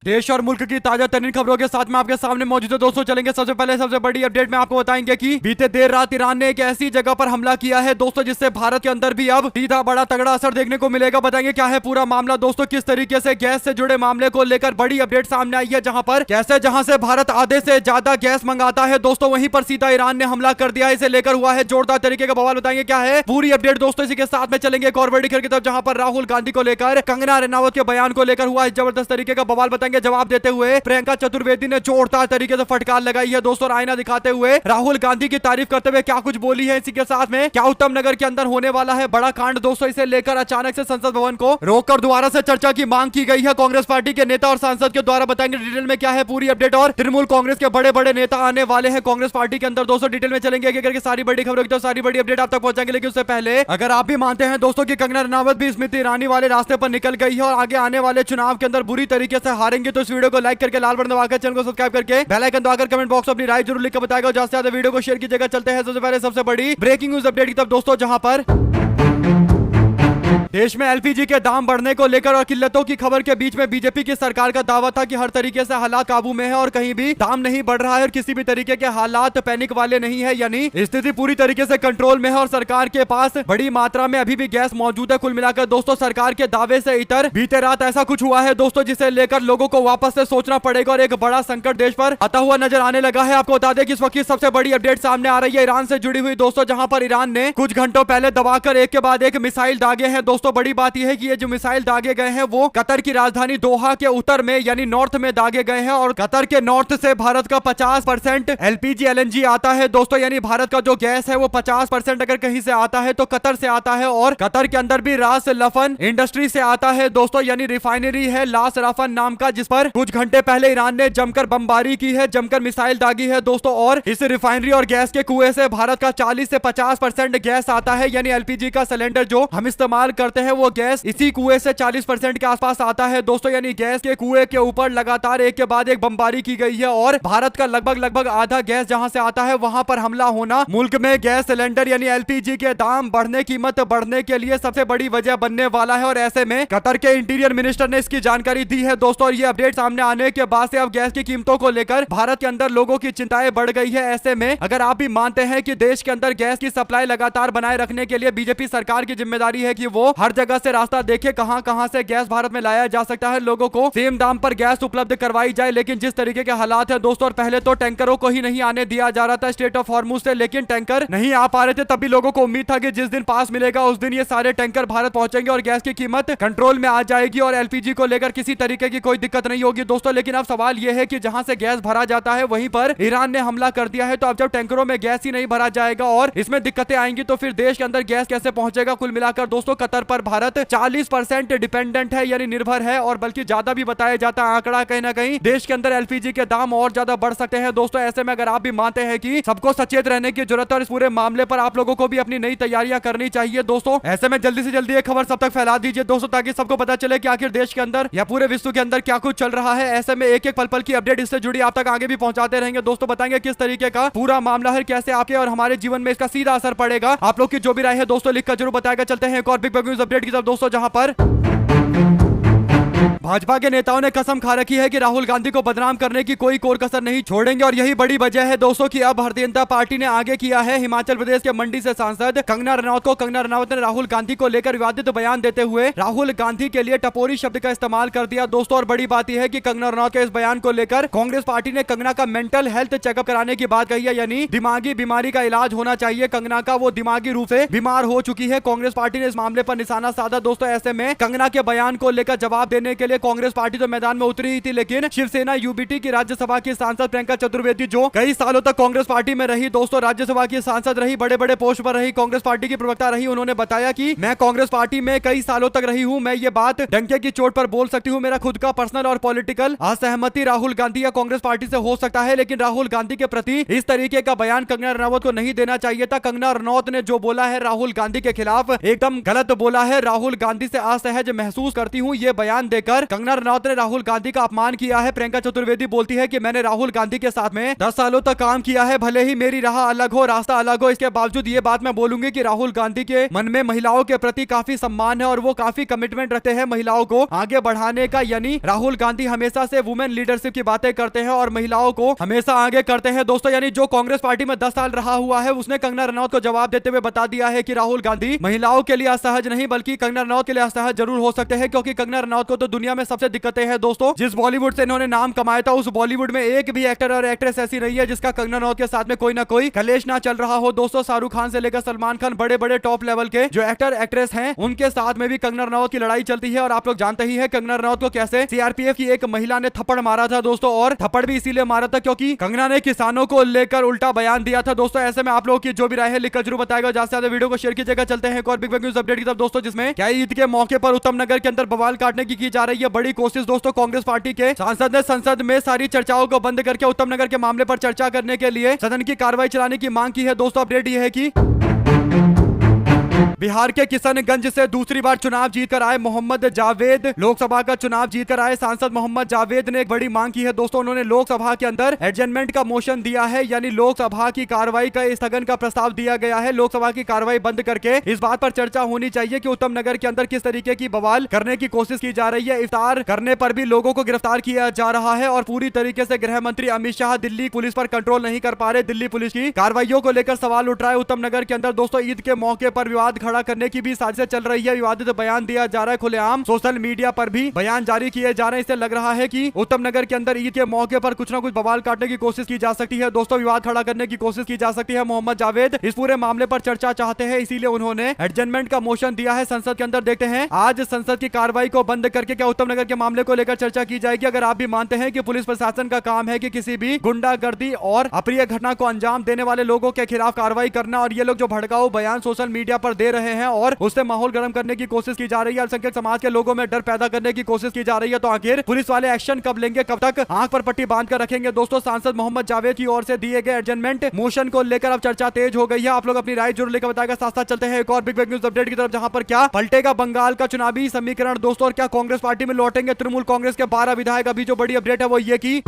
देश और मुल्क की ताजा तरीन खबरों के साथ में आपके सामने मौजूद है दोस्तों। चलेंगे सबसे पहले सबसे बड़ी अपडेट में आपको बताएंगे कि बीते देर रात ईरान ने एक ऐसी जगह पर हमला किया है दोस्तों, जिससे भारत के अंदर भी अब सीधा बड़ा तगड़ा असर देखने को मिलेगा। बताएंगे क्या है पूरा मामला दोस्तों, किस तरीके से गैस से जुड़े मामले को लेकर बड़ी अपडेट सामने आई है, जहां पर कैसे जहां से भारत आधे से ज्यादा गैस मंगाता है दोस्तों, वहीं पर सीधा ईरान ने हमला कर दिया है। इसे लेकर हुआ है जोरदार तरीके का बवाल। बताएंगे क्या है पूरी अपडेट दोस्तों। इसी के साथ में चलेंगे एक और बड़ी खबर की तरफ, जहां पर राहुल गांधी को लेकर कंगना रनावत के बयान को लेकर हुआ है जबरदस्त तरीके का बवाल। बताएंगे जवाब देते हुए प्रियंका चतुर्वेदी ने जोरदार तरीके से फटकार लगाई है दोस्तों, और आईना दिखाते हुए राहुल गांधी की तारीफ करते हुए क्या कुछ बोली है। इसी के साथ में क्या उत्तम नगर के अंदर होने वाला है बड़ा कांड दोस्तों, इसे लेकर अचानक से संसद भवन को रोककर दोबारा से चर्चा की मांग की गई है कांग्रेस पार्टी के नेता और सांसद के द्वारा। बताएंगे डिटेल में क्या है पूरी अपडेट, और तृणमूल कांग्रेस के बड़े बड़े नेता आने वाले हैं कांग्रेस पार्टी के अंदर दोस्तों। डिटेल में चलेंगे एक करके सारी बड़ी खबरों की तो सारी बड़ी अपडेट आप तक पहुंचाएंगे। लेकिन उससे पहले अगर आप भी मानते हैं दोस्तों कि कंगना रनावत भी स्मृति ईरानी वाले रास्ते पर निकल गई है और आगे आने वाले चुनाव के अंदर बुरी तरीके से हारेंगे, तो इस वीडियो को लाइक करके लाल बटन दबाकर चैनल को सब्सक्राइब करके बेल आइकन दबाकर कमेंट बॉक्स में अपनी राय जरूर लिखकर बताएगा। ज्यादा से ज्यादा वीडियो को शेयर कीजिएगा। चलते हैं सबसे पहले सबसे बड़ी ब्रेकिंग न्यूज अपडेट की तरफ दोस्तों, जहां पर देश में एलपीजी के दाम बढ़ने को लेकर और किल्लतों की खबर के बीच में बीजेपी की सरकार का दावा था कि हर तरीके से हालात काबू में है और कहीं भी दाम नहीं बढ़ रहा है और किसी भी तरीके के हालात पैनिक वाले नहीं है, यानी स्थिति पूरी तरीके से कंट्रोल में है और सरकार के पास बड़ी मात्रा में अभी भी गैस मौजूद है। कुल मिलाकर दोस्तों सरकार के दावे से इतर बीते रात ऐसा कुछ हुआ है दोस्तों, जिसे लेकर लोगों को वापस से सोचना पड़ेगा और एक बड़ा संकट देश पर आता हुआ नजर आने लगा है। आपको बता दें कि इस वक्त की सबसे बड़ी अपडेट सामने आ रही है ईरान से जुड़ी हुई दोस्तों, जहां पर ईरान ने कुछ घंटों पहले दबाकर एक के बाद एक मिसाइल दागे हैं दोस्तों। बड़ी बात यह है कि ये जो मिसाइल दागे गए हैं वो कतर की राजधानी दोहा के उत्तर में यानी नॉर्थ में दागे गए हैं, और कतर के नॉर्थ से भारत का 50% एलपीजी एलएनजी आता है दोस्तों, यानी भारत का जो गैस है वो 50% अगर कहीं से आता है तो कतर से आता है, और कतर के अंदर भी रास लफन इंडस्ट्री से आता है दोस्तों, यानी रिफाइनरी है लास रफन नाम का, जिस पर कुछ घंटे पहले ईरान ने जमकर बमबारी की है, जमकर मिसाइल दागी है दोस्तों। और इस रिफाइनरी और गैस के कुएं से भारत का 40 से 50% गैस आता है, यानी एलपीजी का सिलेंडर जो हम इस्तेमाल करते हैं वो गैस इसी कुएं से 40% के आसपास आता है दोस्तों, यानी गैस के कुएं के ऊपर लगातार एक के बाद एक बमबारी की गई है, और भारत का लगभग आधा गैस जहां से आता है वहां पर हमला होना मुल्क में गैस सिलेंडर यानी एलपीजी के दाम बढ़ने, कीमत बढ़ने के लिए सबसे बड़ी वजह बनने वाला है। और ऐसे में कतर के इंटीरियर मिनिस्टर ने इसकी जानकारी दी है दोस्तों, और ये अपडेट सामने आने के बाद से अब गैस की कीमतों को लेकर भारत के अंदर लोगों की चिंताएं बढ़ गई है। ऐसे में अगर आप भी मानते हैं कि देश के अंदर गैस की सप्लाई लगातार बनाए रखने के लिए बीजेपी सरकार की जिम्मेदारी है कि वो हर जगह से रास्ता देखे कहां कहां से गैस भारत में लाया जा सकता है, लोगों को सेम दाम पर गैस उपलब्ध करवाई जाए। लेकिन जिस तरीके के हालात है दोस्तों, और पहले तो टैंकरों को ही नहीं आने दिया जा रहा था स्टेट ऑफ हॉर्मुज से, लेकिन टैंकर नहीं आ पा रहे थे, तभी लोगों को उम्मीद था कि जिस दिन पास मिलेगा उस दिन ये सारे टैंकर भारत पहुंचेंगे और गैस की कीमत कंट्रोल में आ जाएगी और एलपीजी को लेकर किसी तरीके की कोई दिक्कत नहीं होगी दोस्तों। लेकिन अब सवाल यह है कि जहां से गैस भरा जाता है वहीं पर ईरान ने हमला कर दिया है, तो अब जब टैंकरों में गैस ही नहीं भरा जाएगा और इसमें दिक्कतें आएंगी तो फिर देश के अंदर गैस कैसे पहुंचेगा। कुल मिलाकर दोस्तों कतर पर भारत 40% डिपेंडेंट है यानी निर्भर है, और बल्कि ज्यादा भी बताया जाता है आंकड़ा, कहीं ना कहीं देश के अंदर एलपीजी के दाम और ज्यादा बढ़ सकते हैं दोस्तों। ऐसे में अगर आप भी मानते हैं कि सबको सचेत रहने की जरूरत है और इस पूरे मामले पर आप लोगों को भी अपनी नई तैयारियां करनी चाहिए दोस्तों, ऐसे में जल्दी से जल्दी ये खबर सब तक फैला दीजिए दोस्तों, ताकि सबको पता चले कि आखिर देश के अंदर या पूरे विश्व के अंदर क्या कुछ चल रहा है। ऐसे में एक एक पल पल की अपडेट इससे जुड़ी आप तक आगे भी पहुंचाते रहेंगे दोस्तों, बताएंगे किस तरीके का पूरा मामला है, कैसे आपके और हमारे जीवन में इसका सीधा असर पड़ेगा। आप लोग की जो भी राय है दोस्तों लिखकर जरूर बताएगा। चलते हैं एक और बिग न्यूज अपडेट की तरफ दोस्तों, जहां पर भाजपा के नेताओं ने कसम खा रखी है कि राहुल गांधी को बदनाम करने की कोई कोर कसर नहीं छोड़ेंगे, और यही बड़ी वजह है दोस्तों कि अब भारतीय जनता पार्टी ने आगे किया है। हिमाचल प्रदेश के मंडी से सांसद कंगना रनावत ने राहुल गांधी को लेकर विवादित बयान देते हुए राहुल गांधी के लिए टपोरी शब्द का इस्तेमाल कर दिया दोस्तों। और बड़ी बात यह है कि कंगना रनावत के इस बयान को लेकर कांग्रेस पार्टी ने कंगना का मेंटल हेल्थ चेकअप कराने की बात कही है, यानी दिमागी बीमारी का इलाज होना चाहिए कंगना का, वो दिमागी रूप से बीमार हो चुकी है। कांग्रेस पार्टी ने इस मामले पर निशाना साधा दोस्तों। ऐसे में कंगना के बयान को लेकर जवाब देने के लिए कांग्रेस पार्टी तो मैदान में उतरी ही थी, लेकिन शिवसेना यूबीटी की राज्यसभा की सांसद प्रियंका चतुर्वेदी जो कई सालों तक कांग्रेस पार्टी में रही दोस्तों, राज्यसभा की सांसद रही, बड़े बड़े पोस्ट पर रही, कांग्रेस पार्टी की प्रवक्ता रही, उन्होंने बताया कि मैं कांग्रेस पार्टी में कई सालों तक रही हूं, मैं ये बात डंके की चोट पर बोल सकती हूं, मेरा खुद का पर्सनल और पॉलिटिकल असहमति राहुल गांधी या कांग्रेस पार्टी से हो सकता है, लेकिन राहुल गांधी के प्रति इस तरीके का बयान कंगना रनावत को नहीं देना चाहिए था। कंगना रनावत ने जो बोला है राहुल गांधी के खिलाफ एकदम गलत बोला है। राहुल गांधी से असहज महसूस करती हूं, ये बयान देकर अंदर कंगना रनौत ने राहुल गांधी का अपमान किया है। प्रियंका चतुर्वेदी बोलती है कि मैंने राहुल गांधी के साथ में 10 सालों तक काम किया है, भले ही मेरी राह अलग हो, रास्ता अलग हो, इसके बावजूद ये बात मैं बोलूंगी कि राहुल गांधी के मन में महिलाओं के प्रति काफी सम्मान है और वो काफी कमिटमेंट रखते हैं महिलाओं को आगे बढ़ाने का। यानी राहुल गांधी हमेशा से वुमेन लीडरशिप की बातें करते हैं और महिलाओं को हमेशा आगे करते हैं दोस्तों। यानी जो कांग्रेस पार्टी में 10 साल रहा हुआ है उसने कंगना रनौत को जवाब देते हुए बता दिया है कि राहुल गांधी महिलाओं के लिए असहज नहीं बल्कि कंगना रनौत के लिए असहज जरूर हो सकते हैं, क्योंकि कंगना रनौत को तो दुनिया में सबसे दिक्कतें हैं दोस्तों। जिस बॉलीवुड से इन्होंने नाम कमाया था उस बॉलीवुड में एक भी एक्टर और एक्ट्रेस ऐसी नहीं है जिसका कंगना रनौत के साथ में कोई ना कोई कलेश ना चल रहा हो दोस्तों। शाहरुख खान से लेकर सलमान खान, बड़े बड़े टॉप लेवल के जो एक्टर एक्ट्रेस हैं उनके साथ में भी कंगना रनौत की लड़ाई चलती है। और आप लोग जानते ही है कंगना रनौत को कैसे सीआरपीएफ की एक महिला ने थप्पड़ मारा था दोस्तों, और थप्पड़ भी इसीलिए मारा था क्योंकि कंगना ने किसानों को लेकर उल्टा बयान दिया था दोस्तों। ऐसे में आप लोगों की जो भी राय है लिखकर जरूर बताएगा। ज्यादा से ज्यादा वीडियो को शेयर कीजिएगा। चलते हैं एक और बिग न्यूज अपडेट की तरफ दोस्तों, जिसमें क्या ईद के मौके पर उत्तम नगर के अंदर बवाल काटने की जा रही है बड़ी कोशिश दोस्तों। कांग्रेस पार्टी के सांसद ने संसद में सारी चर्चाओं को बंद करके उत्तम नगर के मामले पर चर्चा करने के लिए सदन की कार्रवाई चलाने की मांग की है दोस्तों। अपडेट यह है कि बिहार के किशनगंज से दूसरी बार चुनाव जीतकर आए मोहम्मद जावेद लोकसभा का चुनाव जीतकर आए सांसद मोहम्मद जावेद ने एक बड़ी मांग की है दोस्तों। उन्होंने लोकसभा के अंदर एडजमेंट का मोशन दिया है, यानी लोकसभा की कार्रवाई का स्थगन का प्रस्ताव दिया गया है। लोकसभा की कार्रवाई बंद करके इस बात पर चर्चा होनी चाहिए कि उत्तम नगर के अंदर किस तरीके की बवाल करने की कोशिश की जा रही है। इफ्तार करने पर भी लोगों को गिरफ्तार किया जा रहा है और पूरी तरीके से गृह मंत्री अमित शाह दिल्ली पुलिस पर कंट्रोल नहीं कर पा रहे। दिल्ली पुलिस की कार्रवाइयों को लेकर सवाल उठ रहा है। उत्तम नगर के अंदर दोस्तों ईद के मौके पर विवाद खड़ा करने की भी साजिश चल रही है। विवादित बयान दिया जा रहा है, खुलेआम सोशल मीडिया पर भी बयान जारी किए जा रहे हैं। इससे लग रहा है कि उत्तम नगर के अंदर ईद के मौके पर कुछ ना कुछ बवाल काटने की कोशिश की जा सकती है दोस्तों, विवाद खड़ा करने की कोशिश की जा सकती है। मोहम्मद जावेद इस पूरे मामले पर चर्चा चाहते हैं, इसीलिए उन्होंने एडजमेंट का मोशन दिया है संसद के अंदर। देखते हैं आज संसद की कार्रवाई को बंद करके क्या उत्तम नगर के मामले को लेकर चर्चा की जाएगी। अगर आप भी मानते हैं कि पुलिस प्रशासन का काम है कि किसी भी गुंडागर्दी और अप्रिय घटना को अंजाम देने वाले लोगों के खिलाफ कार्रवाई करना, और ये लोग जो भड़काऊ बयान सोशल मीडिया पर दे रहे हैं और उससे माहौल गर्म करने की कोशिश की जा रही है, अल्पसंख्यक समाज के लोगों में डर पैदा करने की कोशिश की जा रही है, तो आखिर पुलिस वाले एक्शन कब लेंगे, कब तक आंख पर पट्टी बांध कर रखेंगे दोस्तों। सांसद मोहम्मद जावेद की ओर से दिए गए एडजमेंट मोशन को लेकर अब चर्चा तेज हो गई है। आप लोग अपनी राय जरूर लेकर बताएगा। साथ साथ चलते हैं एक और बिग न्यूज अपडेट की तरफ, जहां पर क्या पलटेगा बंगाल का चुनावी समीकरण दोस्तों, और क्या कांग्रेस पार्टी में लौटेंगे तृणमूल कांग्रेस के 12 विधायक। अभी जो बड़ी अपडेट है वो ये की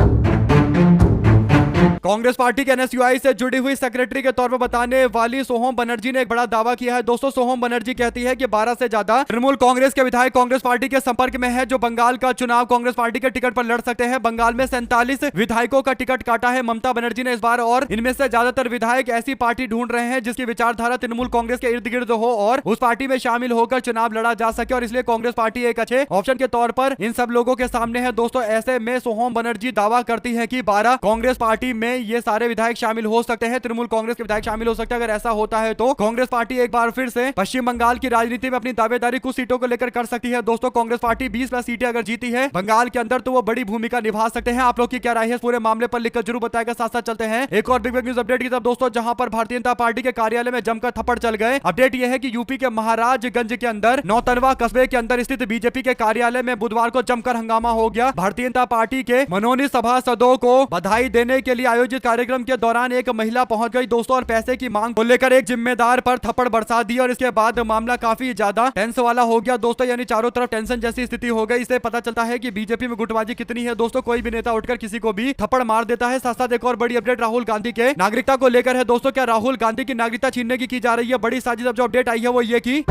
कांग्रेस पार्टी के एनएसयूआई से जुड़ी हुई सेक्रेटरी के तौर पर बताने वाली सोहम बनर्जी ने एक बड़ा दावा किया है दोस्तों। सोहम बनर्जी कहती है कि 12 से ज्यादा तृणमूल कांग्रेस के विधायक कांग्रेस पार्टी के संपर्क में है, जो बंगाल का चुनाव कांग्रेस पार्टी के टिकट पर लड़ सकते हैं। बंगाल में 47 विधायकों का टिकट काटा है ममता बनर्जी ने इस बार, और इनमें से ज्यादातर विधायक ऐसी पार्टी ढूंढ रहे हैं जिसकी विचारधारा तृणमूल कांग्रेस के इर्द गिर्द हो और उस पार्टी में शामिल होकर चुनाव लड़ा जा सके, और इसलिए कांग्रेस पार्टी एक अच्छे ऑप्शन के तौर पर इन सब लोगों के सामने है दोस्तों। ऐसे में सोहम बनर्जी दावा करती है कि 12 कांग्रेस पार्टी में ये सारे विधायक शामिल हो सकते हैं, तृणमूल कांग्रेस के विधायक शामिल हो सकते हैं। अगर ऐसा होता है तो कांग्रेस पार्टी एक बार फिर से पश्चिम बंगाल की राजनीति में अपनी दावेदारी कुछ सीटों को लेकर कर सकती है दोस्तों। कांग्रेस पार्टी 20+ सीटें अगर जीती है बंगाल के अंदर तो वो बड़ी भूमिका निभा सकते हैं। आप लोग की क्या राय है इस पूरे मामले पर लिखकर जरूर बताएगा। साथ साथ चलते हैं एक और बिग न्यूज अपडेट की तरफ दोस्तों, जहां पर भारतीय जनता पार्टी के कार्यालय में जमकर थप्पड़ चल गए। अपडेट यह है कि यूपी के महाराजगंज के अंदर नौतनवा कस्बे के अंदर स्थित बीजेपी के कार्यालय में बुधवार को जमकर हंगामा हो गया। भारतीय जनता पार्टी के मनोनीत सभासदों को बधाई देने के लिए आयोजित कार्यक्रम के दौरान एक महिला पहुंच गई दोस्तों, और पैसे की मांग को लेकर एक जिम्मेदार पर थप्पड़ बरसा दी, और इसके बाद मामला काफी ज्यादा टेंस वाला हो गया दोस्तों। यानी चारों तरफ टेंशन जैसी स्थिति हो गई। इससे पता चलता है कि बीजेपी में गुटबाजी कितनी है दोस्तों। कोई भी नेता उठकर किसी को भी थप्पड़ मार देता है। साथ साथ एक और बड़ी अपडेट राहुल गांधी के नागरिकता को लेकर है दोस्तों। क्या राहुल गांधी की नागरिकता छीनने की जा रही है बड़ी साजिश। अब जो अपडेट आई है वो ये की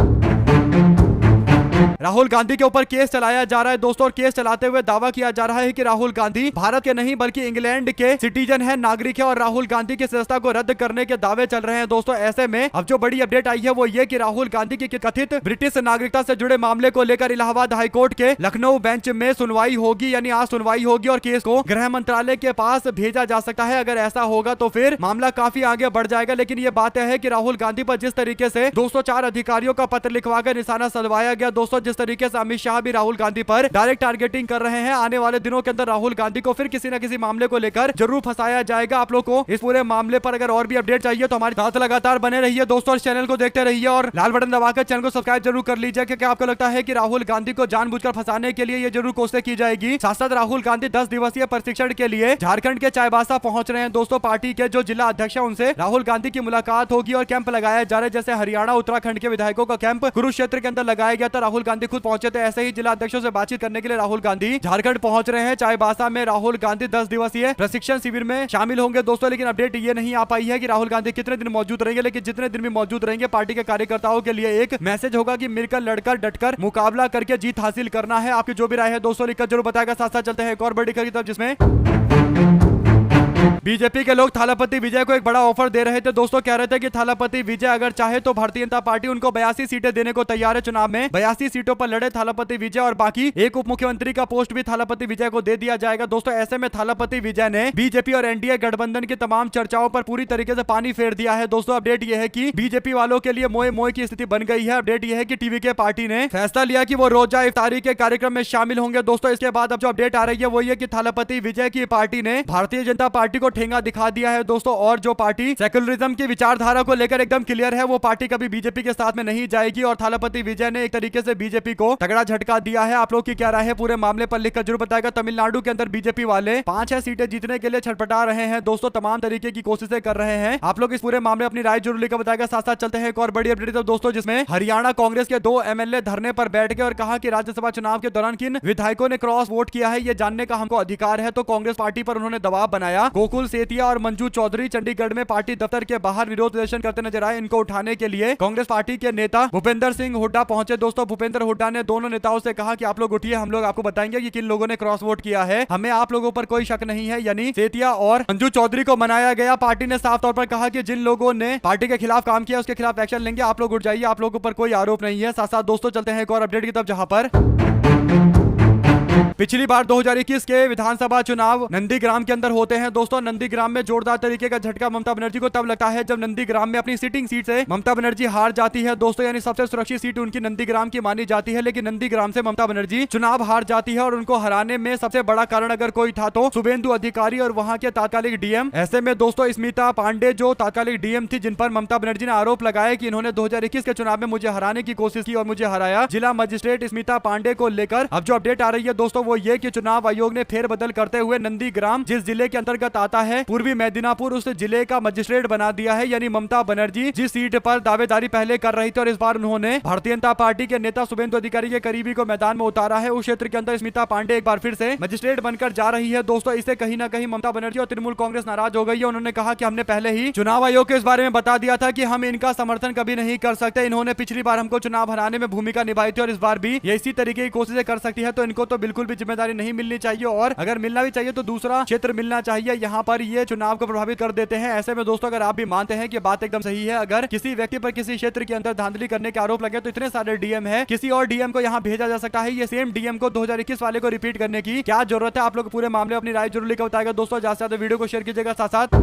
राहुल गांधी के ऊपर केस चलाया जा रहा है दोस्तों, और केस चलाते हुए दावा किया जा रहा है कि राहुल गांधी भारत के नहीं बल्कि इंग्लैंड के सिटीजन है, नागरिक है, और राहुल गांधी की सदस्यता को रद्द करने के दावे चल रहे हैं दोस्तों। ऐसे में अब जो बड़ी अपडेट आई है वो ये कि राहुल गांधी की कथित ब्रिटिश नागरिकता से जुड़े मामले को लेकर इलाहाबाद हाईकोर्ट के लखनऊ बेंच में सुनवाई होगी, यानी आज सुनवाई होगी, और केस को गृह मंत्रालय के पास भेजा जा सकता है। अगर ऐसा होगा तो फिर मामला काफी आगे बढ़ जाएगा। लेकिन ये बात है कि राहुल गांधी पर जिस तरीके से 204 अधिकारियों का पत्र लिखवाकर निशाना सधवाया गया दोस्तों, जिस तरीके से अमित शाह भी राहुल गांधी पर डायरेक्ट टारगेटिंग कर रहे हैं, आने वाले दिनों के अंदर राहुल गांधी को फिर किसी न किसी मामले को लेकर जरूर फंसाया जाएगा। आप लोग को इस पूरे मामले पर अगर और भी अपडेट चाहिए तो हमारे साथ लगातार बने रहिए दोस्तों, और चैनल को देखते रहिए और लाल बटन दबाकर चैनल को सब्सक्राइब जरूर कर लीजिए। क्योंकि आपको लगता है कि राहुल गांधी को जानबूझकर फंसाने के लिए ये जरूर कोशिश की जाएगी। साथ साथ राहुल गांधी 10 दिवसीय प्रशिक्षण के लिए झारखंड के चाईबासा पहुंच रहे हैं दोस्तों। पार्टी के जो जिला अध्यक्ष है उनसे राहुल गांधी की मुलाकात होगी और कैंप लगाया जा रहा है। जैसे हरियाणा उत्तराखंड के विधायकों का कैंप कुरुक्षेत्र के अंदर लगाया गया था, राहुल गांधी खुद पहुंचे थे। ऐसे ही जिला अध्यक्षों से बातचीत करने के लिए राहुल गांधी झारखंड पहुंच रहे हैं। चाईबासा में राहुल गांधी 10 दिवसीय प्रशिक्षण शिविर में शामिल होंगे दोस्तों। लेकिन अपडेट ये नहीं आ पाई है कि राहुल गांधी कितने दिन मौजूद रहेंगे, लेकिन जितने दिन भी मौजूद रहेंगे पार्टी के कार्यकर्ताओं के लिए एक मैसेज होगा कि मिलकर लड़कर डटकर मुकाबला करके जीत हासिल करना है। आपकी जो भी राय है दोस्तों लिखकर जरूर बताएगा। साथ साथ चलते हैं एक और बड़ी खबर की तरफ, जिसमें बीजेपी के लोग थालापति विजय को एक बड़ा ऑफर दे रहे थे दोस्तों। कह रहे थे कि थालापति विजय अगर चाहे तो भारतीय जनता पार्टी उनको 82 सीटें देने को तैयार है। चुनाव में 82 सीटों पर लड़े थालापति विजय और बाकी एक उप मुख्यमंत्री का पोस्ट भी थालापति विजय को दे दिया जाएगा दोस्तों। ऐसे में थालापति विजय ने बीजेपी और एनडीए गठबंधन की तमाम चर्चाओं पर पूरी तरीके से पानी फेर दिया है दोस्तों। अपडेट यह है कि बीजेपी वालों के लिए मोए मोए की स्थिति बन गई है। अपडेट यह है कि टीवीके पार्टी ने फैसला लिया कि वो रोजा इफ्तारी के कार्यक्रम में शामिल होंगे दोस्तों। इसके बाद अब जो अपडेट आ रही है वो ये कि थालापति विजय की पार्टी ने भारतीय जनता पार्टी को ठेंगा दिखा दिया है दोस्तों। और जो पार्टी सेकुलरिज्म की विचारधारा को लेकर एकदम क्लियर है, वो पार्टी कभी बीजेपी के साथ में नहीं जाएगी। और थालापति विजय ने एक तरीके से बीजेपी को तगड़ा झटका दिया है। आप लोग की क्या राय है पूरे मामले पर लिखकर जरूर बताएगा। तमिलनाडु के अंदर बीजेपी वाले 5 सीटें जीतने के लिए छटपटा रहे हैं दोस्तों, तमाम तरीके की कोशिशें कर रहे हैं। आप लोग इस पूरे मामले अपनी राय जरूर लिखकर बताएगा। साथ साथ चलते हैं एक और बड़ी अपडेट दोस्तों, जिसमें हरियाणा कांग्रेस के 2 एमएलए धरने पर बैठ गए और कहा कि राज्यसभा चुनाव के दौरान किन विधायकों ने क्रॉस वोट किया है ये जानने का हमको अधिकार है। तो कांग्रेस पार्टी पर उन्होंने दबाव बनाया। गोकुल सेतिया और मंजू चौधरी चंडीगढ़ में पार्टी दफ्तर के बाहर विरोध प्रदर्शन करते नजर आए। इनको उठाने के लिए कांग्रेस पार्टी के नेता भूपेंद्र सिंह हुड्डा पहुंचे दोस्तों। भूपेंद्र हुड्डा ने दोनों नेताओं से कहा कि आप लोग उठिए, हम लोग आपको बताएंगे कि किन लोगों ने क्रॉस वोट किया है। हमें आप लोगों पर कोई शक नहीं है। यानी सेतिया और मंजू चौधरी को मनाया गया। पार्टी ने साफ तौर पर कहा कि जिन लोगों ने पार्टी के खिलाफ काम किया उसके खिलाफ एक्शन लेंगे। आप लोग उठ जाइए, आप लोगों पर कोई आरोप नहीं है। साथ साथ दोस्तों चलते हैं एक और अपडेट की तरफ, जहां पर पिछली बार 2021 के विधानसभा चुनाव नंदीग्राम के अंदर होते हैं दोस्तों। नंदीग्राम में जोरदार तरीके का झटका ममता बनर्जी को तब लगता है जब नंदीग्राम में अपनी सिटिंग सीट से ममता बनर्जी हार जाती है दोस्तों। यानी सबसे सुरक्षित सीट उनकी नंदीग्राम की मानी जाती है, लेकिन नंदीग्राम से ममता बनर्जी चुनाव हार जाती है। और उनको हराने में सबसे बड़ा कारण अगर कोई था तो शुभेंदु अधिकारी और वहां के तात्कालिक डीएम। ऐसे में दोस्तों स्मिता पांडे जो तात्कालिक डीएम थी, जिन पर ममता बनर्जी ने आरोप लगाया कि इन्होंने 2021 के चुनाव में मुझे हराने की कोशिश की और मुझे हराया। जिला मजिस्ट्रेट स्मिता पांडे को लेकर अब जो अपडेट आ रही है दोस्तों वो ये कि चुनाव आयोग ने फेरबदल करते हुए नंदीग्राम जिस जिले के अंतर्गत आता है पूर्वी मेदिनीपुर, उस जिले का मजिस्ट्रेट बना दिया है। यानी ममता बनर्जी जिस सीट पर दावेदारी पहले कर रही थी और इस बार उन्होंने भारतीय जनता पार्टी के नेता शुभेंदु अधिकारी के करीबी को मैदान में उतारा है, उस क्षेत्र के अंदर स्मिता पांडे एक बार फिर से मजिस्ट्रेट बनकर जा रही है दोस्तों। इससे कहीं ना कहीं ममता बनर्जी और तृणमूल कांग्रेस नाराज हो गई है। उन्होंने कहा कि हमने पहले ही चुनाव आयोग को इस बारे में बता दिया था कि हम इनका समर्थन कभी नहीं कर सकते। इन्होंने पिछली बार हमको चुनाव हराने में भूमिका निभाई थी और इस बार भी ये इसी तरीके की कोशिशें कर सकती है, तो इनको तो बिल्कुल भी जिम्मेदारी नहीं मिलनी चाहिए। और अगर मिलना भी चाहिए तो दूसरा क्षेत्र मिलना चाहिए। यहाँ पर ये चुनाव को प्रभावित कर देते हैं। ऐसे में दोस्तों अगर आप भी मानते हैं कि बात एकदम सही है, अगर किसी व्यक्ति पर किसी क्षेत्र के अंदर धांधली करने के आरोप लगे तो इतने सारे डीएम है, किसी और डीएम को यहाँ भेजा जा सकता है। ये सेम डीएम को 2021 वाले को रिपीट करने की क्या जरूरत है? आप लोग पूरे मामले अपनी राय जरूर लिखकर बताएगा दोस्तों। ज्यादा से ज्यादा वीडियो को शेयर कीजिएगा। साथ साथ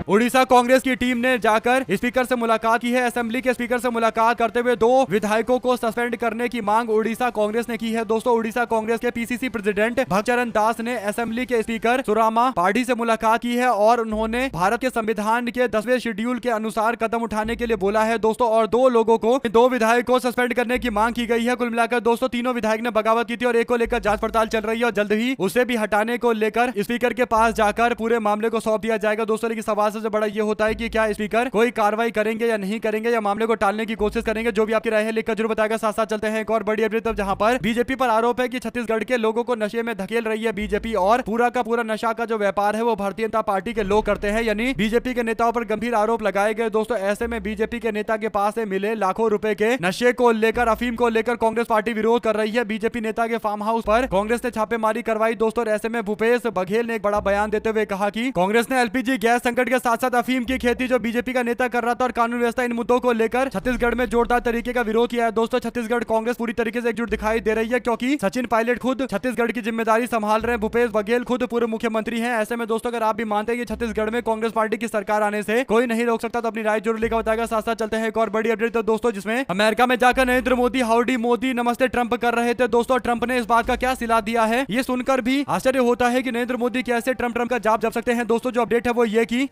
उड़ीसा कांग्रेस की टीम ने जाकर स्पीकर से मुलाकात की है। असेंबली के स्पीकर से मुलाकात करते हुए 2 विधायकों को सस्पेंड करने की मांग उड़ीसा कांग्रेस ने की है दोस्तों। उड़ीसा कांग्रेस के पीसीसी प्रेसिडेंट भक्तचरण दास ने असेंबली के स्पीकर सुरामा पाढ़ी से मुलाकात की है और उन्होंने भारत के संविधान के 10वें शेड्यूल के अनुसार कदम उठाने के लिए बोला है दोस्तों। और 2 लोगों को 2 विधायक को सस्पेंड करने की मांग की गई है। कुल मिलाकर दोस्तों तीनों विधायक ने बगावत की थी और एक को लेकर जांच पड़ताल चल रही है और जल्द ही उसे भी हटाने को लेकर स्पीकर के पास जाकर पूरे मामले को सौंप दिया जाएगा दोस्तों। लेकिन सवाल सबसे बड़ा ये होता है कि क्या स्पीकर कोई कार्रवाई करेंगे या नहीं करेंगे या मामले को टालने की कोशिश करेंगे? जो भी आपकी राय है लिखकर जरूर बताएगा। साथ साथ चलते हैं एक और बड़ी अपडेट, जहां पर बीजेपी पर आरोप है कि छत्तीसगढ़ के लोगों को नशे में धकेल रही है बीजेपी और पूरा का पूरा नशा का जो व्यापार है वो भारतीय जनता पार्टी के लोग करते हैं। यानी बीजेपी के नेताओं पर गंभीर आरोप लगाए गए दोस्तों। ऐसे में बीजेपी के नेता के पास से मिले लाखों रुपए के नशे को लेकर, अफीम को लेकर कांग्रेस पार्टी विरोध कर रही है। बीजेपी नेता के फार्म हाउस पर कांग्रेस ने छापेमारी करवाई दोस्तों। ऐसे में भूपेश बघेल ने एक बड़ा बयान देते हुए कहा कि कांग्रेस ने एलपीजी गैस संकट के साथ साथ अफीम की खेती जो बीजेपी का नेता कर रहा था और कानून व्यवस्था, इन मुद्दों को लेकर छत्तीसगढ़ में जोरदार तरीके का विरोध किया है दोस्तों। छत्तीसगढ़ कांग्रेस पूरी तरीके से एकजुट दिखाई दे रही है क्योंकि सचिन पायलट खुद छत्तीसगढ़ की जिम्मेदारी संभाल रहे हैं, भूपेश बघेल खुद पूर्व मुख्यमंत्री हैं। ऐसे में दोस्तों अगर आप भी मानते हैं कि छत्तीसगढ़ में कांग्रेस पार्टी की सरकार आने से कोई नहीं रोक सकता तो अपनी राय जरूर लिखा बताएगा। साथ साथ चलते हैं एक और बड़ी अपडेट तो दोस्तों, जिसमें अमेरिका में जाकर नरेंद्र मोदी हाउडी मोदी नमस्ते ट्रंप कर रहे थे दोस्तों। ट्रंप ने इस बात का क्या सिला दिया है ये सुनकर भी आश्चर्य होता है कि नरेंद्र मोदी कैसे ट्रंप का जाप जप सकते हैं दोस्तों। जो अपडेट है वो ये की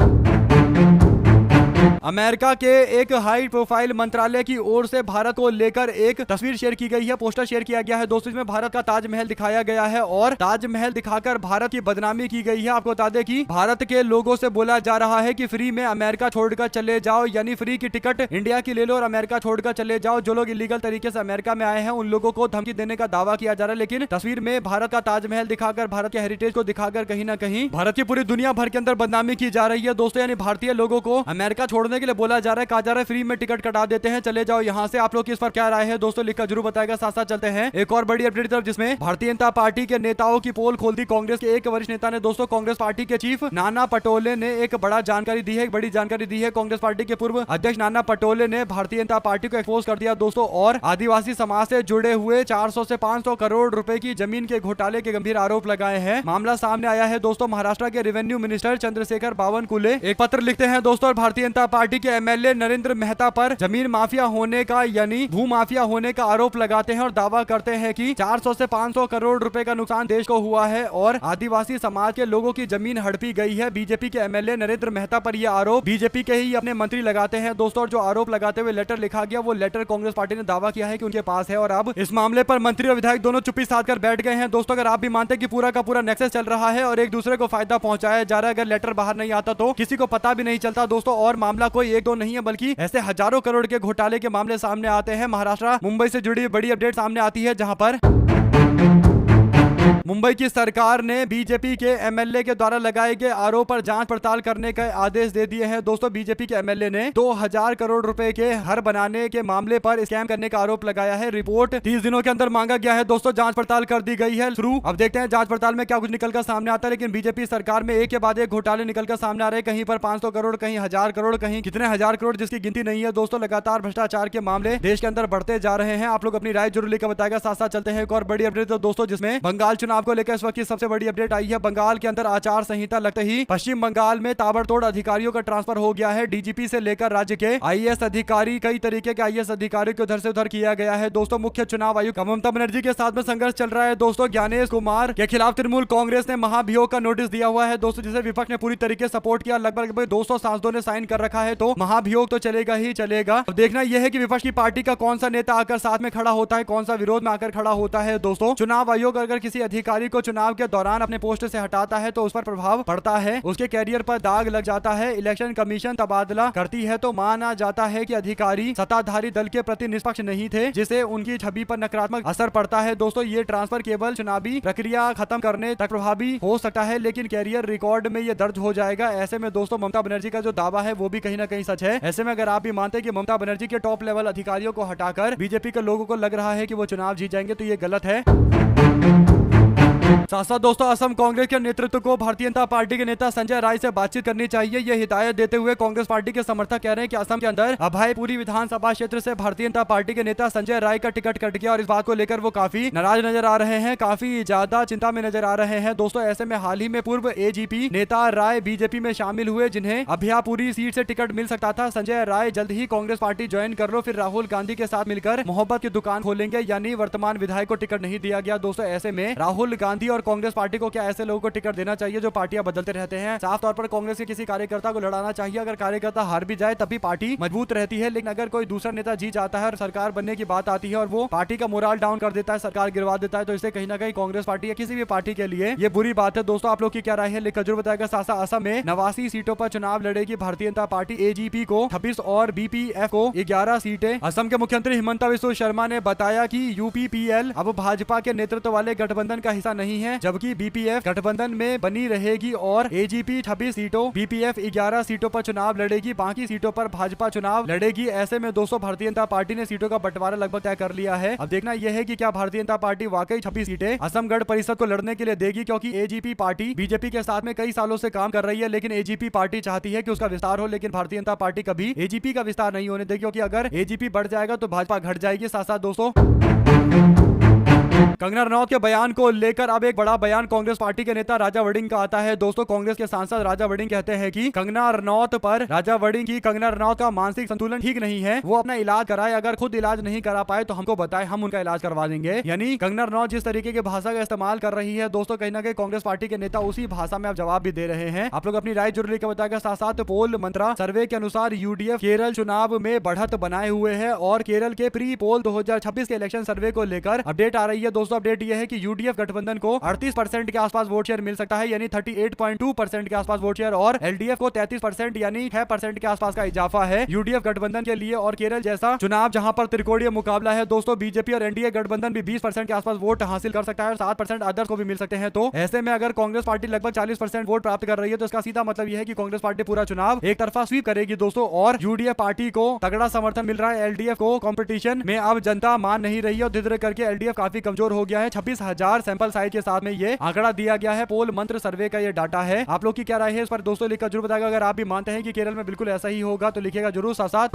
अमेरिका के एक हाई प्रोफाइल मंत्रालय की ओर से भारत को लेकर एक तस्वीर शेयर की गई है, पोस्टर शेयर किया गया है दोस्तों। इसमें भारत का ताजमहल दिखाया गया है और ताजमहल दिखाकर भारत की बदनामी की गई है। आपको बता दें कि भारत के लोगों से बोला जा रहा है कि फ्री में अमेरिका छोड़कर चले जाओ, यानी फ्री की टिकट इंडिया की ले लो और अमेरिका छोड़कर चले जाओ। जो लोग इलीगल तरीके से अमेरिका में आए हैं उन लोगों को धमकी देने का दावा किया जा रहा है, लेकिन तस्वीर में भारत का ताजमहल दिखाकर, भारत के हेरिटेज को दिखाकर कहीं ना कहीं भारत की पूरी दुनिया भर के अंदर बदनामी की जा रही है दोस्तों। यानी भारतीय लोगों को अमेरिका छोड़ने के लिए बोला जा रहा है, कहा जा रहा है फ्री में टिकट कटा देते हैं, चले जाओ यहाँ से। आप लोग इस पर क्या राय है दोस्तों, लिखकर जरूर बताएगा। साथ साथ चलते हैं एक और बड़ी अपडेट तरफ, जिसमें भारतीय जनता पार्टी के नेताओं की पोल खोल दी। कांग्रेस के एक वरिष्ठ नेता ने दोस्तों, कांग्रेस पार्टी के चीफ नाना पटोले ने एक बड़ा जानकारी दी है, एक बड़ी जानकारी दी है। कांग्रेस पार्टी के पूर्व अध्यक्ष नाना पटोले ने भारतीय जनता पार्टी को एक्सपोज कर दिया दोस्तों, और आदिवासी समाज से जुड़े हुए 400 से 500 करोड़ रुपए की जमीन के घोटाले के गंभीर आरोप लगाए हैं। मामला सामने आया है दोस्तों। महाराष्ट्र के रेवेन्यू मिनिस्टर चंद्रशेखर बावनकुले एक पत्र लिखते हैं दोस्तों, और भारतीय जनता पार्टी के एमएलए नरेंद्र मेहता पर जमीन माफिया होने का, यानी भू माफिया होने का आरोप लगाते हैं और दावा करते हैं कि 400 से 500 करोड़ रुपए का नुकसान देश को हुआ है और आदिवासी समाज के लोगों की जमीन हड़पी गई है। बीजेपी के एमएलए नरेंद्र मेहता पर यह आरोप बीजेपी के ही अपने मंत्री लगाते हैं दोस्तों, और जो आरोप लगाते हुए लेटर लिखा गया, वो लेटर कांग्रेस पार्टी ने दावा किया है कि उनके पास है। और अब इस मामले पर मंत्री और विधायक दोनों चुप्पी साध कर बैठ गए हैं दोस्तों। अगर आप भी मानते हैं कि पूरा का पूरा नेक्सस चल रहा है और एक दूसरे को फायदा पहुंचाया जा रहा है, अगर लेटर बाहर नहीं आता तो किसी को पता भी नहीं चलता दोस्तों। और मामला कोई एक दो नहीं है, बल्कि ऐसे हजारों करोड़ के घोटाले के मामले सामने आते हैं। महाराष्ट्र मुंबई से जुड़ी बड़ी अपडेट सामने आती है, जहां पर मुंबई की सरकार ने बीजेपी के एमएलए के द्वारा लगाए गए आरोप पर जांच पड़ताल करने का आदेश दे दिए हैं दोस्तों। बीजेपी के एमएलए ने 2000 करोड़ रुपए के घर बनाने के मामले पर स्कैम करने का आरोप लगाया है। रिपोर्ट 30 दिनों के अंदर मांगा गया है दोस्तों। जांच पड़ताल कर दी गई है शुरू। अब देखते हैं जांच पड़ताल में क्या कुछ निकलकर सामने आता है। लेकिन बीजेपी सरकार में एक के बाद एक घोटाले निकलकर सामने आ रहे हैं। कहीं पर 500 करोड़, कहीं 1000 करोड़, कहीं कितने हजार करोड़, जिसकी गिनती नहीं है दोस्तों। लगातार भ्रष्टाचार के मामले देश के अंदर बढ़ते जा रहे हैं। आप लोग अपनी राय जरूर लेकर बताएगा। साथ साथ चलते हैं एक और बड़ी अपडेट दोस्तों, जिसमें बंगाल चुनाव को लेकर इस वक्त सबसे बड़ी अपडेट आई है। बंगाल के अंदर आचार संहिता लगते ही पश्चिम बंगाल में ताबड़तोड़ अधिकारियों का ट्रांसफर हो गया है। डीजीपी से लेकर राज्य के आईएएस अधिकारी, कई तरीके के आईएएस अधिकारियों को उधर से उधर किया गया है दोस्तों। मुख्य चुनाव आयुक्त ममता बनर्जी के साथ में संघर्ष चल रहा है दोस्तों। ज्ञानेश कुमार के खिलाफ तृणमूल कांग्रेस ने महाभियोग का नोटिस दिया हुआ है दोस्तों, जिसे विपक्ष ने पूरी तरीके से सपोर्ट किया। लगभग 200 सांसदों ने साइन कर रखा है, तो महाभियोग तो चलेगा ही चलेगा। अब देखना यह है कि विपक्ष की पार्टी का कौन सा नेता आकर साथ में खड़ा होता है, कौन सा विरोध में आकर खड़ा होता है दोस्तों। चुनाव आयोग अगर किसी अधिकारी को चुनाव के दौरान अपने पोस्ट से हटाता है तो उस पर प्रभाव पड़ता है, उसके कैरियर पर दाग लग जाता है। इलेक्शन कमीशन तबादला करती है तो माना जाता है कि अधिकारी सत्ताधारी दल के प्रति निष्पक्ष नहीं थे, जिसे उनकी छवि पर नकारात्मक असर पड़ता है दोस्तों। ये ट्रांसफर केवल चुनावी प्रक्रिया खत्म करने तक प्रभावी हो सकता है, लेकिन कैरियर रिकॉर्ड में ये दर्ज हो जाएगा। ऐसे में दोस्तों ममता बनर्जी का जो दावा है वो भी कहीं ना कहीं सच है। ऐसे में अगर आप भी मानते हैं कि ममता बनर्जी के टॉप लेवल अधिकारियों को हटाकर बीजेपी के लोगों को लग रहा है कि वो चुनाव जीत जाएंगे, तो ये गलत है। साथ साथ दोस्तों असम कांग्रेस के नेतृत्व को भारतीय जनता पार्टी के नेता संजय राय से बातचीत करनी चाहिए, यह हिदायत देते हुए कांग्रेस पार्टी के समर्थक कह रहे हैं कि असम के अंदर अभयपुरी विधानसभा क्षेत्र से भारतीय जनता पार्टी के नेता संजय राय का टिकट कट गया और इस बात को लेकर वो काफी नाराज नजर आ रहे हैं, काफी ज्यादा चिंता में नजर आ रहे हैं दोस्तों। ऐसे में हाल ही में पूर्व एजीपी नेता राय बीजेपी में शामिल हुए, जिन्हें अभयपुरी सीट से टिकट मिल सकता था। संजय राय जल्द ही कांग्रेस पार्टी ज्वाइन कर लो, फिर राहुल गांधी के साथ मिलकर मोहब्बत की दुकान खोलेंगे, यानी वर्तमान विधायक को टिकट नहीं दिया गया दोस्तों। ऐसे में राहुल गांधी और कांग्रेस पार्टी को क्या ऐसे लोगों को टिकट देना चाहिए जो पार्टियां बदलते रहते हैं? साफ तौर पर कांग्रेस के किसी कार्यकर्ता को लड़ाना चाहिए। अगर कार्यकर्ता हार भी जाए तभी पार्टी मजबूत रहती है, लेकिन अगर कोई दूसरा नेता जीत जाता है और सरकार बनने की बात आती है और वो पार्टी का मोरल डाउन कर देता है, सरकार गिरवा देता है, तो इससे कहीं ना कहीं कांग्रेस पार्टी या किसी भी पार्टी के लिए ये बुरी बात है दोस्तों। आप लोग की क्या राय है लिखकर जरूर बताएगा। साथ असम में 89 सीटों पर चुनाव लड़ेगी भारतीय जनता पार्टी। एजीपी को 26 और बीपीएफ को 11 सीटें। असम के मुख्यमंत्री हिमंता बिस्वा शर्मा ने बताया कि यूपीपीएल अब भाजपा के नेतृत्व वाले गठबंधन का हिस्सा नहीं है, जबकि बीपीएफ गठबंधन में बनी रहेगी और एजीपी 26 सीटों, बीपीएफ 11 सीटों पर चुनाव लड़ेगी, बाकी सीटों पर भाजपा चुनाव लड़ेगी। ऐसे में दोस्तों भारतीय जनता पार्टी ने सीटों का बंटवारा लगभग तय कर लिया है। अब देखना यह है कि क्या भारतीय जनता पार्टी वाकई 26 सीटें असम गण परिषद को लड़ने के लिए देगी, क्योंकि एजीपी पार्टी बीजेपी के साथ में कई सालों से काम कर रही है, लेकिन एजीपी पार्टी चाहती है कि उसका विस्तार हो, लेकिन भारतीय जनता पार्टी कभी एजीपी का विस्तार नहीं होने देगी, क्योंकि अगर एजीपी बढ़ जाएगा तो भाजपा घट जाएगी। साथ साथ दोस्तों कंगना रनौत के बयान को लेकर अब एक बड़ा बयान कांग्रेस पार्टी के नेता राजा वड़िंग का आता है। दोस्तों, कांग्रेस के सांसद राजा वड़िंग कहते हैं कि कंगना रनौत पर राजा वड़िंग की कंगना रनौत का मानसिक संतुलन ठीक नहीं है, वो अपना इलाज कराए, अगर खुद इलाज नहीं करा पाए तो हमको बताए, हम उनका इलाज करवा देंगे। यानी कंगना रनौत जिस तरीके की भाषा का इस्तेमाल कर रही है दोस्तों, कहीं ना कहीं कांग्रेस पार्टी के नेता उसी भाषा में अब जवाब भी दे रहे हैं। आप लोग अपनी राय जरूर लिखकर बताएगा। साथ साथ पोल मंत्रा सर्वे के अनुसार यूडीएफ केरल चुनाव में बढ़त बनाए हुए है और केरल के प्री पोल 2026 के इलेक्शन सर्वे को लेकर अपडेट आ रही है। दोस्तों, अपडेट यह है कि यूडीएफ गठबंधन को 38% के आसपास वोट शेयर मिल सकता है, यानी 38.2% के आसपास वोट शेयर, और एलडीएफ को 33% यानी 6% के आसपास का इजाफा है यूडीएफ गठबंधन के लिए। और केरल जैसा चुनाव जहां पर त्रिकोणीय मुकाबला है दोस्तों, बीजेपी और एनडीए गठबंधन भी 20% के आसपास वोट हासिल कर सकता है और 7% अदर्स को भी मिल सकते हैं। तो ऐसे में अगर कांग्रेस पार्टी लगभग 40% वोट प्राप्त कर रही है तो इसका सीधा मतलब यह है कि कांग्रेस पार्टी पूरा चुनाव एक तरफा स्वीप करेगी दोस्तों, और यूडीएफ पार्टी को तगड़ा समर्थन मिल रहा है। एलडीएफ को कंपटीशन में अब जनता मान नहीं रही है और धीरे धीरे करके एलडीएफ काफी कमजोर हो गया है। 26,000 सैंपल साइज के साथ में ये आंकड़ा दिया गया है, पोल मंत्र सर्वे का ये डाटा है। आप लोग की क्या राय है इस पर दोस्तों लिखकर जरूर बताएगा। अगर आप भी मानते हैं कि केरल में बिल्कुल ऐसा ही होगा तो लिखिएगा जरूर। साथ साथ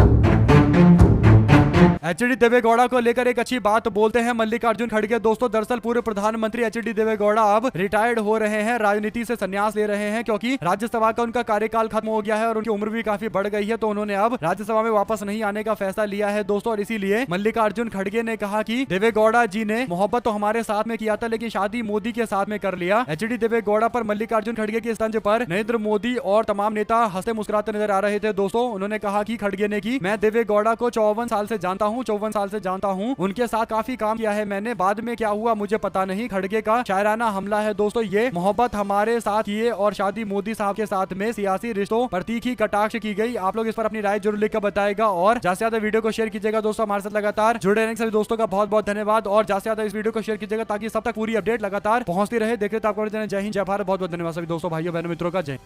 एचडी देवेगौड़ा को लेकर एक अच्छी बात बोलते हैं मल्लिकार्जुन खड़गे। दोस्तों, दरअसल पूर्व प्रधानमंत्री एचडी देवेगौड़ा अब रिटायर्ड हो रहे हैं, राजनीति से संन्यास ले रहे हैं, क्योंकि राज्यसभा का उनका कार्यकाल खत्म हो गया है और उनकी उम्र भी काफी बढ़ गई है। तो उन्होंने अब राज्यसभा में वापस नहीं आने का फैसला लिया है दोस्तों, और इसीलिए मल्लिकार्जुन खड़गे ने कहा कि देवेगौड़ा जी ने मोहब्बत तो हमारे साथ में किया था, लेकिन शादी मोदी के साथ में कर लिया। एचडी देवेगौड़ा पर मल्लिकार्जुन खड़गे के तंज पर नरेंद्र मोदी और तमाम नेता हंसते मुस्कुराते नजर आ रहे थे दोस्तों। उन्होंने कहा कि खड़गे ने कि मैं देवेगौड़ा को 54 साल से जानता हूँ, 54 साल से जानता हूं, उनके साथ काफी काम किया है मैंने, बाद में क्या हुआ मुझे पता नहीं। खड़गे का शायराना हमला है दोस्तों ये, मोहब्बत हमारे साथ किए और शादी मोदी साहब के साथ में, सियासी रिश्तों पर तीखी कटाक्ष की गई। आप लोग इस पर अपनी राय जरूर लिखकर बताएगा और ज्यादा से ज्यादा वीडियो को शेयर कीजिएगा दोस्तों। हमारे साथ लगातार जुड़े रहने सभी दोस्तों का बहुत बहुत धन्यवाद और ज्यादा से ज्यादा इस वीडियो को शेयर कीजिएगा ताकि सब तक पूरी अपडेट लगातार पहुंचती रहे। देखते तो आपको जय हिंद, जय भारत। बहुत बहुत धन्यवाद सभी दोस्तों, भाइयों बहनों मित्रों का जय।